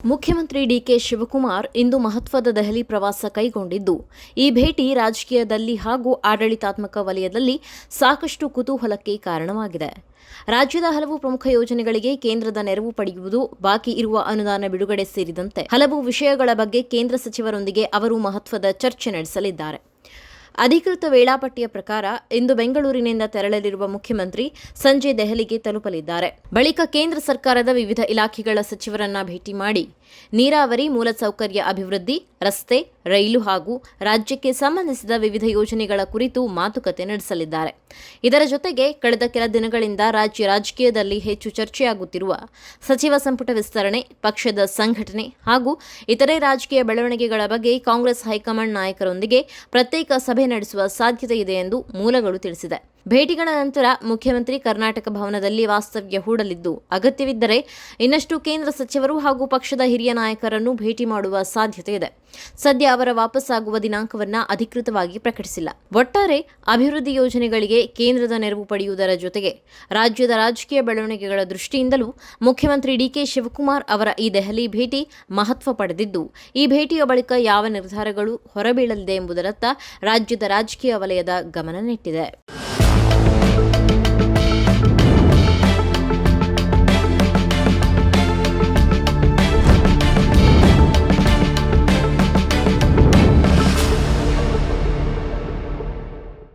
ಮುಖ್ಯಮಂತ್ರಿ ಡಿಕೆ ಶಿವಕುಮಾರ್ ಇಂದು ಮಹತ್ವದ ದೆಹಲಿ ಪ್ರವಾಸ ಕೈಗೊಂಡಿದ್ದು, ಈ ಭೇಟಿ ರಾಜಕೀಯದಲ್ಲಿ ಹಾಗೂ ಆಡಳಿತಾತ್ಮಕ ವಲಯದಲ್ಲಿ ಸಾಕಷ್ಟು ಕುತೂಹಲಕ್ಕೆ ಕಾರಣವಾಗಿದೆ. ರಾಜ್ಯದ ಹಲವು ಪ್ರಮುಖ ಯೋಜನೆಗಳಿಗೆ ಕೇಂದ್ರದ ನೆರವು ಪಡೆಯುವುದು, ಬಾಕಿ ಇರುವ ಅನುದಾನ ಬಿಡುಗಡೆ ಸೇರಿದಂತೆ ಹಲವು ವಿಷಯಗಳ ಬಗ್ಗೆ ಕೇಂದ್ರ ಸಚಿವರೊಂದಿಗೆ ಅವರು ಮಹತ್ವದ ಚರ್ಚೆ ನಡೆಸಲಿದ್ದಾರೆ. ಅಧಿಕೃತ ವೇಳಾಪಟ್ಟಿಯ ಪ್ರಕಾರ ಇಂದು ಬೆಂಗಳೂರಿನಿಂದ ತೆರಳಲಿರುವ ಮುಖ್ಯಮಂತ್ರಿ ಸಂಜೆ ದೆಹಲಿಗೆ ತಲುಪಲಿದ್ದಾರೆ. ಬಳಿಕ ಕೇಂದ್ರ ಸರ್ಕಾರದ ವಿವಿಧ ಇಲಾಖೆಗಳ ಸಚಿವರನ್ನ ಭೇಟಿ ಮಾಡಿ ನೀರಾವರಿ, ಮೂಲಸೌಕರ್ಯ ಅಭಿವೃದ್ಧಿ, ರಸ್ತೆ, ರೈಲು ಹಾಗೂ ರಾಜ್ಯಕ್ಕೆ ಸಂಬಂಧಿಸಿದ ವಿವಿಧ ಯೋಜನೆಗಳ ಕುರಿತು ಮಾತುಕತೆ ನಡೆಸಲಿದ್ದಾರೆ. ಇದರ ಜೊತೆಗೆ ಕಳೆದ ಕೆಲ ದಿನಗಳಿಂದ ರಾಜ್ಯ ರಾಜಕೀಯದಲ್ಲಿ ಹೆಚ್ಚು ಚರ್ಚೆಯಾಗುತ್ತಿರುವ ಸಚಿವ ಸಂಪುಟ ವಿಸ್ತರಣೆ, ಪಕ್ಷದ ಸಂಘಟನೆ ಹಾಗೂ ಇತರೆ ರಾಜಕೀಯ ಬೆಳವಣಿಗೆಗಳ ಬಗ್ಗೆ ಕಾಂಗ್ರೆಸ್ ಹೈಕಮಾಂಡ್ ನಾಯಕರೊಂದಿಗೆ ಪ್ರತ್ಯೇಕ ಸಭೆ ನಡೆಸುವ ಸಾಧ್ಯತೆ ಇದೆ ಎಂದು ಮೂಲಗಳು ತಿಳಿಸಿದೆ. ಭೇಟಿಗಳ ನಂತರ ಮುಖ್ಯಮಂತ್ರಿ ಕರ್ನಾಟಕ ಭವನದಲ್ಲಿ ವಾಸ್ತವ್ಯ ಹೂಡಲಿದ್ದು, ಅಗತ್ಯವಿದ್ದರೆ ಇನ್ನಷ್ಟು ಕೇಂದ್ರ ಸಚಿವರು ಹಾಗೂ ಪಕ್ಷದ ಹಿರಿಯ ನಾಯಕರನ್ನು ಭೇಟಿ ಮಾಡುವ ಸಾಧ್ಯತೆ ಇದೆ. ಸದ್ಯ ಅವರ ವಾಪಸ್ಸಾಗುವ ದಿನಾಂಕವನ್ನು ಅಧಿಕೃತವಾಗಿ ಪ್ರಕಟಿಸಿಲ್ಲ. ಒಟ್ಟಾರೆ ಅಭಿವೃದ್ಧಿ ಯೋಜನೆಗಳಿಗೆ ಕೇಂದ್ರದ ನೆರವು ಪಡೆಯುವುದರ ಜೊತೆಗೆ ರಾಜ್ಯದ ರಾಜಕೀಯ ಬೆಳವಣಿಗೆಗಳ ದೃಷ್ಟಿಯಿಂದಲೂ ಮುಖ್ಯಮಂತ್ರಿ ಡಿಕೆ ಶಿವಕುಮಾರ್ ಅವರ ಈ ದೆಹಲಿ ಭೇಟಿ ಮಹತ್ವ ಪಡೆದಿದ್ದು, ಈ ಭೇಟಿಯ ಬಳಿಕ ಯಾವ ನಿರ್ಧಾರಗಳು ಹೊರಬೀಳಲಿದೆ ಎಂಬುದರತ್ತ ರಾಜ್ಯದ ರಾಜಕೀಯ ವಲಯದ ಗಮನ ನೆಟ್ಟಿದೆ.